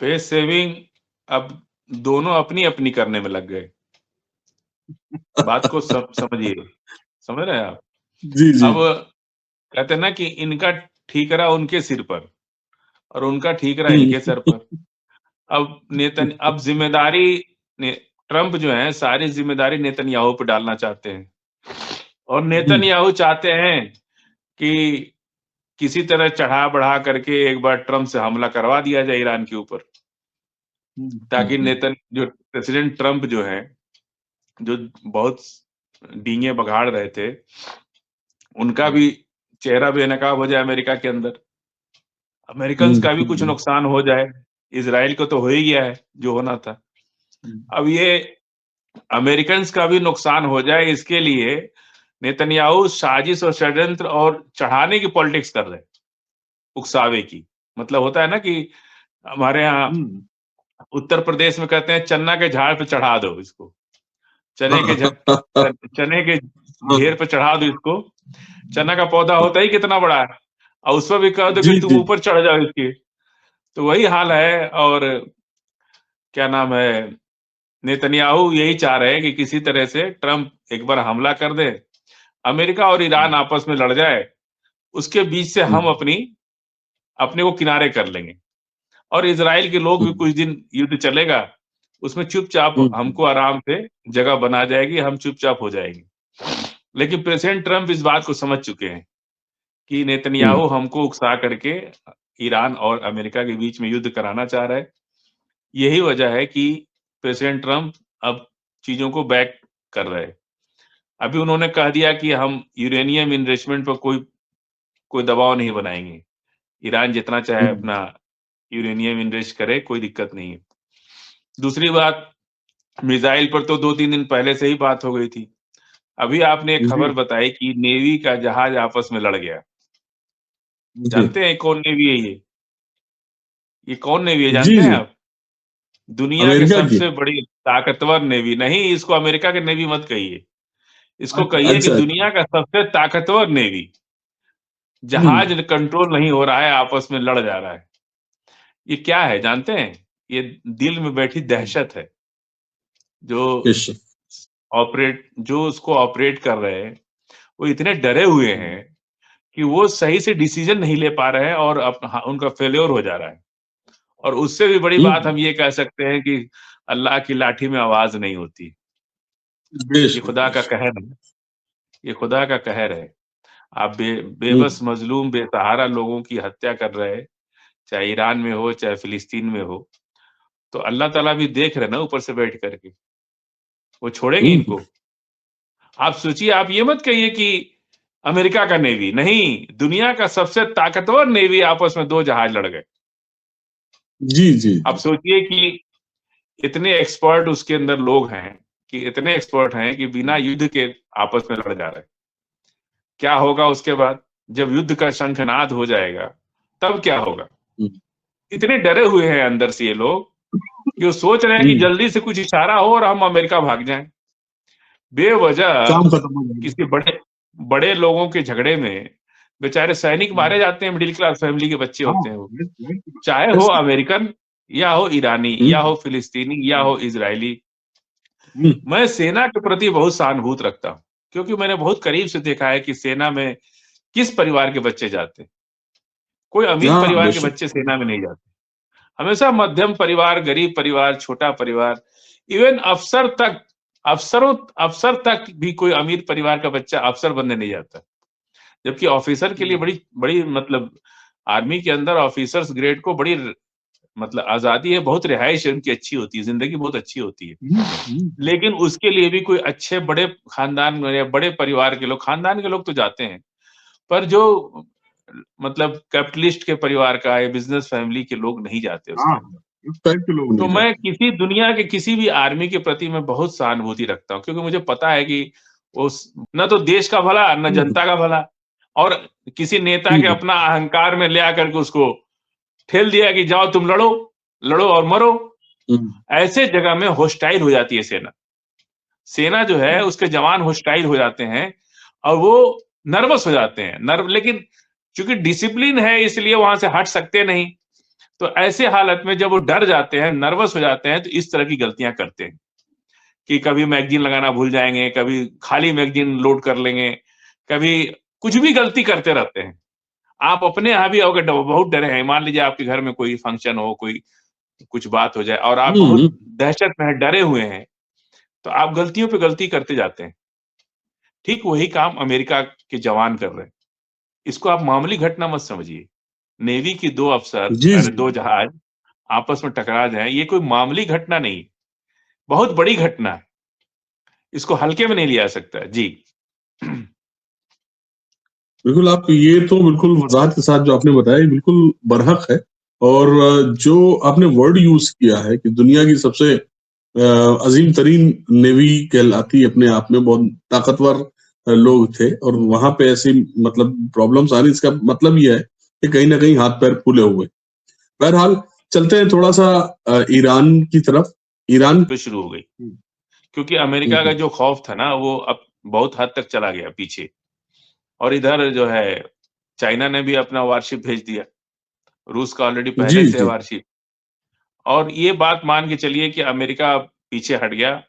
Face saving अब दोनों अपनी अपनी करने में लग गए। बात को समझिए, समझ रहे हैं आप? जी जी। अब कहते हैं ना कि इनका ठीकरा उनके सिर पर और उनका ठीकरा इनके सर पर। अब जिम्मेदारी ट्रंप जो है सारी जिम्मेदारी नेतन्याहू पे डालना चाहते हैं, और नेतन्याहू चाहते हैं कि किसी तरह चढ़ा बढ़ा करके एक बार ट्रंप से हमला करवा दिया जाए ईरान के ऊपर, ताकि जो प्रेसिडेंट ट्रंप जो है, जो बहुत डींगे बघाड़ रहे थे, उनका भी चेहरा बेनकाब हो जाए अमेरिका के अंदर, अमेरिकन का भी कुछ नुकसान हो जाए। इजराइल को तो हो ही गया है जो होना था, अब ये अमेरिकन का भी नुकसान हो जाए, इसके लिए नेतन्याहू साजिश और षड्यंत्र और चढ़ाने की पॉलिटिक्स कर रहे हैं, उकसावे की। मतलब होता है ना कि हमारे यहाँ उत्तर प्रदेश में कहते हैं चन्ना के झाड़ पे चढ़ा दो इसको, चने के घेर पे चढ़ा दो इसको। चना का पौधा होता ही कितना बड़ा है, और उस पर भी कह दो कि तुम ऊपर चढ़ जाओ इसके। तो वही हाल है। और क्या नाम है, नेतन्याहू यही चाह रहे हैं कि किसी तरह से ट्रंप एक बार हमला कर दे, अमेरिका और ईरान आपस में लड़ जाए, उसके बीच से हम अपने को किनारे कर लेंगे, और इजराइल के लोग भी कुछ दिन युद्ध चलेगा, उसमें चुपचाप हमको आराम से जगह बना जाएगी, हम चुपचाप हो जाएंगे। लेकिन प्रेसिडेंट ट्रंप इस बात को समझ चुके हैं कि नेतन्याहू हमको उकसा करके ईरान और अमेरिका के बीच में युद्ध कराना चाह रहा है। यही वजह है कि प्रेसिडेंट ट्रंप अब चीजों को बैक कर रहे हैं। अभी उन्होंने कह दिया कि हम यूरेनियम इन्वेस्टमेंट पर कोई दबाव नहीं बनाएंगे, ईरान जितना चाहे अपना यूरेनियम इन्वेस्ट करे, कोई दिक्कत नहीं है। दूसरी बात, मिसाइल पर तो 2-3 दिन पहले से ही बात हो गई थी। अभी आपने एक खबर बताई कि नेवी का जहाज आपस में लड़ गया। जानते हैं कौन नेवी है ये कौन नेवी है जानते हैं आप? दुनिया के सबसे बड़ी ताकतवर नेवी। नहीं, इसको अमेरिका के नेवी मत कहिए, इसको कहिए कि दुनिया का सबसे ताकतवर नेवी। जहाज कंट्रोल नहीं हो रहा है, आपस में लड़ जा रहा है। ये क्या है जानते हैं? ये दिल में बैठी दहशत है, जो उसको ऑपरेट कर रहे हैं, वो इतने डरे हुए हैं कि वो सही से डिसीजन नहीं ले पा रहे हैं, और उनका फेल्योर हो जा रहा है। और उससे भी बड़ी बात हम ये कह सकते हैं कि अल्लाह की लाठी में आवाज नहीं होती। ये खुदा का कहर है, ये खुदा का कहर है। आप बेबस मजलूम बेसहारा लोगों की हत्या कर रहे हैं, चाहे ईरान में हो चाहे फिलिस्तीन में हो, तो अल्लाह ताला भी देख रहे ना ऊपर से बैठ करके, वो छोड़ेगी इनको? आप सोचिए, आप ये मत कहिए कि अमेरिका का नेवी, नहीं, दुनिया का सबसे ताकतवर नेवी आपस में 2 जहाज लड़ गए। जी। आप सोचिए कि इतने एक्सपर्ट उसके अंदर लोग हैं, कि इतने एक्सपर्ट हैं कि बिना युद्ध के आपस में लड़ जा रहे हैं। क्या होगा उसके बाद जब युद्ध का शंखनाद हो जाएगा, तब क्या होगा? इतने डरे हुए हैं अंदर से ये लोग कि वो सोच रहे हैं कि जल्दी से कुछ इशारा हो और हम अमेरिका भाग जाएं। बेवजह किसी बड़े लोगों के झगड़े में बेचारे सैनिक मारे जाते हैं, मिडिल क्लास फैमिली के बच्चे होते हैं वो, चाहे हो अमेरिकन या हो ईरानी या हो फिलिस्तीनी या हो इजरायली। मैं सेना के प्रति बहुत सहानुभूति रखता हूँ, क्योंकि मैंने बहुत करीब से देखा है कि सेना में किस परिवार के बच्चे जाते हैं। कोई अमीर परिवार के बच्चे सेना में नहीं जाते, हमेशा मध्यम परिवार, गरीब परिवार, छोटा परिवार, इवन अफसर तक भी कोई अमीर परिवार का बच्चा अफसर बनने नहीं जाता। जबकि ऑफिसर के लिए बड़ी बड़ी मतलब आर्मी के अंदर ऑफिसर्स ग्रेड को बड़ी मतलब आजादी है, बहुत रिहाइश उनकी अच्छी होती है, जिंदगी बहुत अच्छी होती है। लेकिन उसके लिए भी कोई अच्छे बड़े खानदान या बड़े परिवार के लोग, खानदान के लोग तो जाते हैं, पर जो मतलब कैपिटलिस्ट के परिवार का या बिजनेस फैमिली के लोग नहीं जाते उसके अंदर। तो मैं किसी दुनिया के किसी भी आर्मी के प्रति मैं बहुत सहानुभूति रखता हूँ, क्योंकि मुझे पता है कि वो न तो देश का भला न जनता का भला, और किसी नेता के अपना अहंकार में ले आकर के उसको ठेल दिया कि जाओ तुम लड़ो और मरो। ऐसे जगह में होस्टाइल हो जाती है सेना जो है उसके जवान होस्टाइल हो जाते हैं, और वो नर्वस हो जाते हैं। लेकिन चूंकि डिसिप्लिन है इसलिए वहां से हट सकते नहीं, तो ऐसे हालत में जब वो डर जाते हैं, नर्वस हो जाते हैं, तो इस तरह की गलतियां करते हैं कि कभी मैगजीन लगाना भूल जाएंगे, कभी खाली मैगजीन लोड कर लेंगे, कभी कुछ भी गलती करते रहते हैं। आप अपने यहाँ भी अगर बहुत डरे हैं, मान लीजिए आपके घर में कोई फंक्शन हो, कोई कुछ बात हो जाए और आप बहुत हम्म, दहशत में हैं, डरे हुए हैं, तो आप गलतियों पे गलती करते जाते हैं। ठीक वही काम अमेरिका के जवान कर रहे हैं। इसको आप मामूली घटना मत समझिए। नेवी की 2 अफसर जी अरे जी 2 जहाज आपस में टकरा जाएँ, ये कोई मामूली घटना नहीं, बहुत बड़ी घटना है। इसको हल्के में नहीं लिया जा सकता। जी। बिल्कुल, आप ये तो बिल्कुल वज़ाहत के साथ जो आपने बताया ये बिल्कुल बरहक है। और जो आपने वर्ड यूज़ किया है कि दुनिया की सबसे अज़ीम तरीन नेवी कहलाती है अपने आप में, बहुत ताकतवर लोग थे और वहाँ पे ऐसी मतलब प्रॉब्लम्स आ रही, इसका मतलब ये है कि कहीं न कहीं हाथ-पैर फूले हुए। बहरहाल चलते हैं थोड़ा-सा ईरान की तरफ। ईरान पे शुरू हो गई। क्योंकि हुँ, अमेरिका का हुँ। जो खौफ था ना, वो अब बहुत हद तक चला गया पीछे और इधर जो है चाइना ने भी अपना वारशिप भेज दिया। रूस का ऑलरेडी जी, पहले से है जी। वारशिप और ये बात मान के चलिए कि अमेरिका पीछे हट गया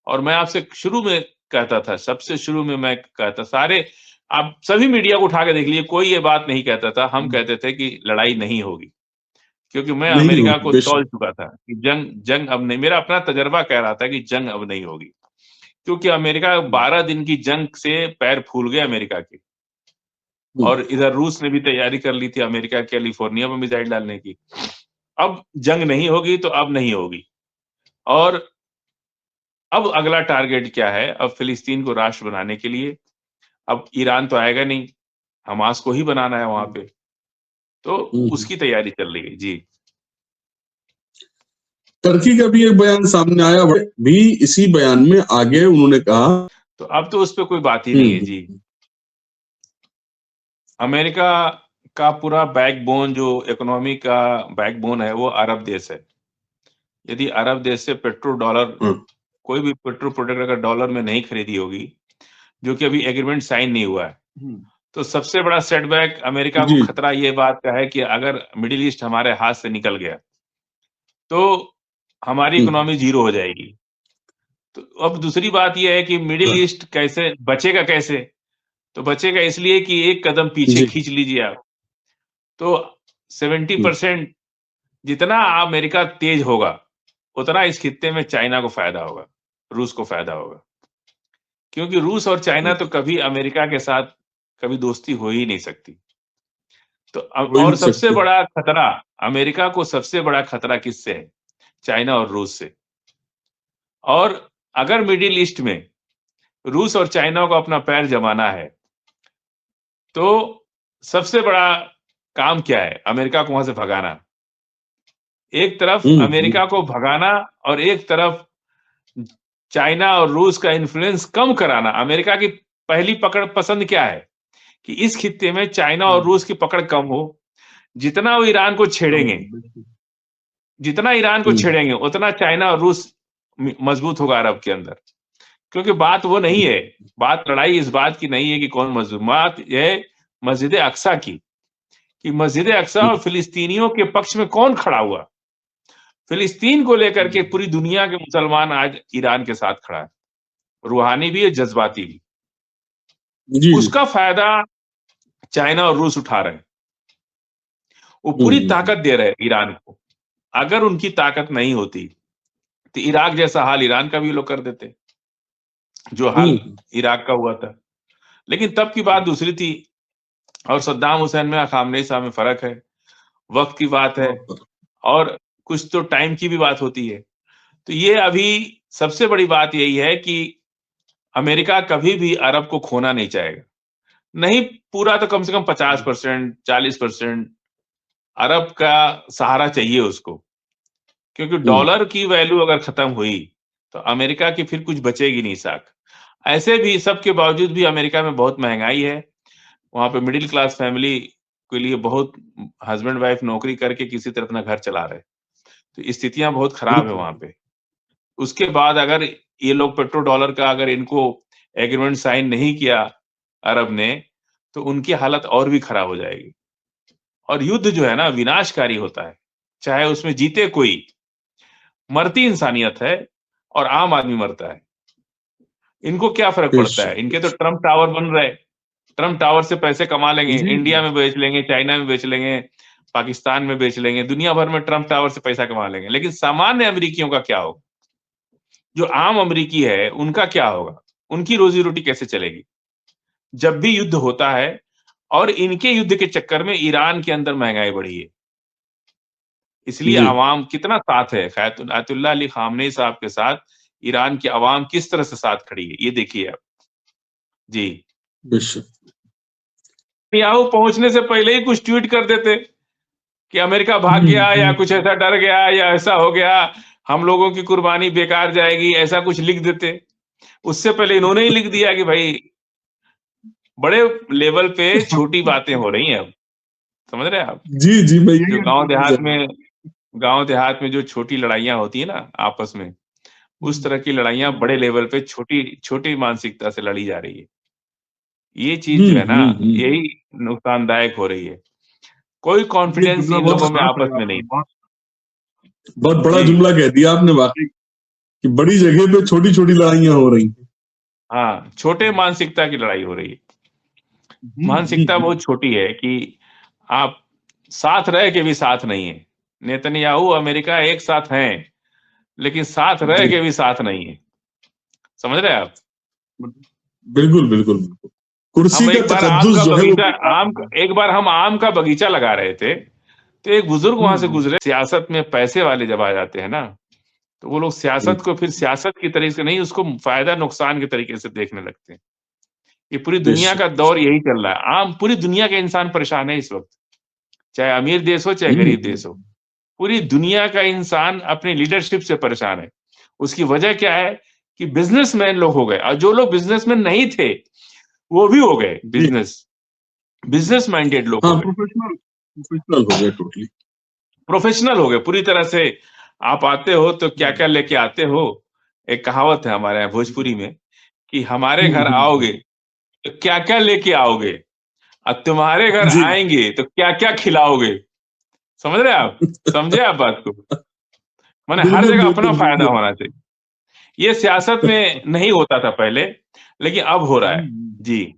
और मैं आपसे शुरू में कहता था, सबसे शुरू में मैं कहता सारे आप सभी मीडिया को उठा के देख लीजिए, कोई ये बात नहीं कहता था। हम हुँ। कहते थे कि लड़ाई नहीं होगी, क्योंकि मैं नहीं अमेरिका होगी, को बेशक। तौल चुका था कि जंग जंग अब नहीं मेरा अपना तजुर्बा कह रहा था कि जंग अब नहीं होगी। क्योंकि अमेरिका हुँ, 12 दिन की जंग से पैर फूल गए अमेरिका के हुँ। और इधर रूस ने भी तैयारी कर ली थी अमेरिका कैलिफोर्निया में मिसाइल डालने की। अब जंग नहीं होगी तो अब नहीं होगी और अब अगला टारगेट क्या है? अब फिलिस्तीन को राष्ट्र बनाने के लिए अब ईरान तो आएगा नहीं, हमास को ही बनाना है वहाँ हुँ, पे, तो हुँ, हुँ। उसकी तैयारी चल रही है। जी। टर्की का भी एक बयान सामने आया भी, इसी बयान में आगे उन्होंने कहा। तो अब तो उस पे कोई बात ही हुँ, नहीं है। हुँ, जी। हुँ। अमेरिका का पूरा बैकबोन जो इकोनॉमी का बैकबोन है, वो अरब देश है। यदि अरब देश से पेट्रो डॉलर हाँ। कोई भी पेट्रो प्रोडक्ट अगर डॉलर में नहीं खरीदी होगी, जो कि अभी एग्रीमेंट साइन नहीं हुआ है, हुँ। तो सबसे बड़ा सेटबैक अमेरिका को जी। खतरा ये बात का है कि अगर मिडल ईस्ट हमारे हाथ से निकल गया, तो हमारी हुँ, इकोनॉमी ज़ीरो हो जाएगी। तो अब दूसरी बात ये है कि मिडल हाँ। ईस्ट कैसे बचेगा कैसे? तो बचेगा इसलिए कि एक कदम पीछे जी। खींच लीजिए आप। तो हुँ, 70% जितना अमेरिका तेज होगा, उतना इस खित्ते में चाइना को फ़ायदा होगा, रूस को फ़ायदा होगा। क्योंकि रूस और चाइना हुँ। तो कभी अमेरिका के साथ कभी दोस्ती हो ही नहीं सकती। तो हो ही और नहीं सबसे सकते। बड़ा खतरा अमेरिका को सबसे बड़ा खतरा किससे है? चाइना और रूस से। और अगर मिडल ईस्ट में रूस और चाइना को अपना पैर जमाना है, तो सबसे बड़ा काम क्या है? अमेरिका को वहाँ से भगाना। एक तरफ हुँ, हुँ। अमेरिका को भगाना और एक तरफ चाइना और रूस का इन्फ्लुएंस कम कराना। अमेरिका की पहली पकड़ पसंद क्या है? कि इस खित्ते में चाइना हुँ। और रूस की पकड़ कम हो। जितना वो ईरान को कम छेड़ेंगे हो, बिल्कुल। जितना ईरान को हुँ, छेड़ेंगे, उतना चाइना और रूस मजबूत होगा अरब के अंदर। क्योंकि बात वो नहीं हुँ। है, बात लड़ाई इस बात की नहीं है कि कौन मजबूत, बात ये है मस्जिद अक्सा की, कि मस्जिद अक्सा हुँ, और फिलिस्तीनियों के पक्ष में कौन खड़ा हुआ। फिलिस्तीन को लेकर के हुँ। पूरी दुनिया के मुसलमान आज ईरान के साथ खड़ा है, रूहानी भी है, जज्बाती भी। जी, जी। उसका फायदा चाइना और रूस उठा रहे हैं। वो हुँ, पूरी हुँ, हुँ। ताकत दे रहे हैं ईरान को। अगर उनकी ताकत नहीं होती, तो इराक जैसा हाल ईरान का भी ये लोग कर देते, जो हुँ, हाल हुँ। इराक का हुआ था। लेकिन तब की बात दूसरी थी और सद्दाम हुसैन में खामनेई साहब में फ़र्क है, वक़्त की बात है बहुत फ़र्क। और कुछ तो टाइम की भी बात होती है। तो ये अभी सबसे बड़ी बात यही है कि अमेरिका कभी भी अरब को खोना नहीं चाहेगा। नहीं पूरा तो कम से कम हुँ, 50% 40% अरब का सहारा चाहिए उसको। क्योंकि हुँ। डॉलर की वैल्यू अगर खत्म हुई, तो अमेरिका की फिर कुछ बचेगी नहीं साख। ऐसे भी सबके बावजूद भी अमेरिका में बहुत महँगाई है। वहाँ पे मिडल क्लास फैमिली के लिए बहुत हस्बैंड वाइफ नौकरी करके किसी तरह अपना घर चला रहे हैं। तो स्थितियाँ बहुत खराब है वहाँ बिल्कुल। पे। उसके बाद अगर ये लोग पेट्रो डॉलर का अगर इनको एग्रीमेंट साइन नहीं किया अरब ने, तो उनकी हालत और भी खराब हो जाएगी। और युद्ध जो है ना विनाशकारी होता है। चाहे उसमें जीते कोई, मरती इंसानियत है और आम आदमी मरता है। इनको क्या फ़र्क पड़ता है? इनके तो ट्रम्प टावर बन रहे हैं। ट्रम्प टावर से पैसे कमा लेंगे, जी, इंडिया में बेच लेंगे, चाइना में बेच लेंगे, पाकिस्तान में बेच लेंगे, दुनिया भर में ट्रम्प टावर से पैसा कमा लेंगे। लेकिन सामान्य अमेरिकियों का क्या होगा? जो आम अमेरिकी है, उनका क्या होगा? उनकी रोज़ी-रोटी कैसे चलेगी? जब भी युद्ध होता है और इनके युद्ध के चक्कर में ईरान के अंदर महँगाई बढ़ी है। इसलिए जी, अवाम कितना साथ है आयतुल्लाह अली ख़ामनेई साहब के साथ ईरान की अवाम किस तरह से साथ खड़ी है, ये देखिए आप। जी। बेशक। नेतन्याहू पहुँचने से पहले ही कुछ ट्वीट कर देते कि अमेरिका भाग हुँ, गया या हुँ। कुछ ऐसा डर गया या ऐसा हो गया, हम लोगों की कुर्बानी बेकार जाएगी, ऐसा कुछ लिख देते। उससे पहले इन्होंने ही लिख दिया कि भाई बड़े लेवल पे छोटी बातें हो रही हैं अब, समझ रहे हैं आप? जी, जी, मैं जो यही गाँव देहात में जो छोटी लड़ाइयाँ होती है ना आपस में, उस हुँ, तरह की लड़ाइयाँ बड़े लेवल पे छोटी छोटी मानसिकता से लड़ी जा रही है। ये चीज़ हुँ, जो है ना, हुँ, हुँ। यही नुकसानदायक हो रही है। कोई ये कॉन्फिडेंस जुमला इन बहुत लोगों में ख़ास है आपस में आपने नहीं। बहुत बहुत बड़ा जी, जुमला कह दिया आपने वाक़ई कि बड़ी जगह पे छोटी-छोटी लड़ाइयाँ हो रही हैं। हाँ, छोटे मानसिकता की लड़ाई हो रही है। हुँ, हुँ, मानसिकता हुँ। बहुत छोटी है कि आप साथ रह के भी साथ नहीं है। नेतन्याहू अमेरिका एक साथ हैं, लेकिन साथ रह जी। के भी साथ नहीं है। समझ रहे हैं आप? बिल्कुल, बिल्कुल, बिल्कुल। कुर्सी हम का तकद्दुस जो है वो बेकार हो गया। एक बार हम आम का बगीचा लगा रहे थे, तो एक बुजुर्ग हुँ, वहाँ से हुँ। गुज़रे। सियासत में पैसे वाले जब आ जाते हैं ना, तो वो लोग जी, सियासत को फिर सियासत की तरीके से नहीं, उसको फ़ायदा-नुकसान के तरीके से देखने लगते हैं। ये पूरी दुनिया बेशक, का बेशक। दौर यही चल रहा है। पूरी दुनिया के इंसान परेशान है इस वक़्त, चाहे अमीर देश हो, चाहे हुँ, गरीब हुँ। देश हो। पूरी दुनिया का इंसान अपनी लीडरशिप से परेशान है। उसकी वजह क्या है कि बिज़नेसमैन लोग हो गए और जो लोग बिज़नेसमैन नहीं थे, वो भी हो गए जी। बिज़नेस माइंडेड लोग हाँ, हो गए। प्रोफ़ेशनल प्रोफ़ेशनल हो गए टोटली। प्रोफ़ेशनल हो गए पूरी तरह से। आप आते हो तो हुँ, क्या-क्या लेके आते हो? एक कहावत है हमारे यहाँ हुँ। भोजपुरी में कि हमारे हुँ, घर हुँ, हुँ। आओगे तो क्या-क्या लेके आओगे? और तुम्हारे घर जी। आएँगे तो क्या-क्या खिलाओगे? समझ रहे हैं आप? समझे आप बात को? माने हर बिल्कुल, जगह अपना बिल्कुल, फ़ायदा बिल्कुल। होना चाहिए। ये सियासत में नहीं होता था पहले, लेकिन अब हो रहा हुँ, है। हुँ। जी।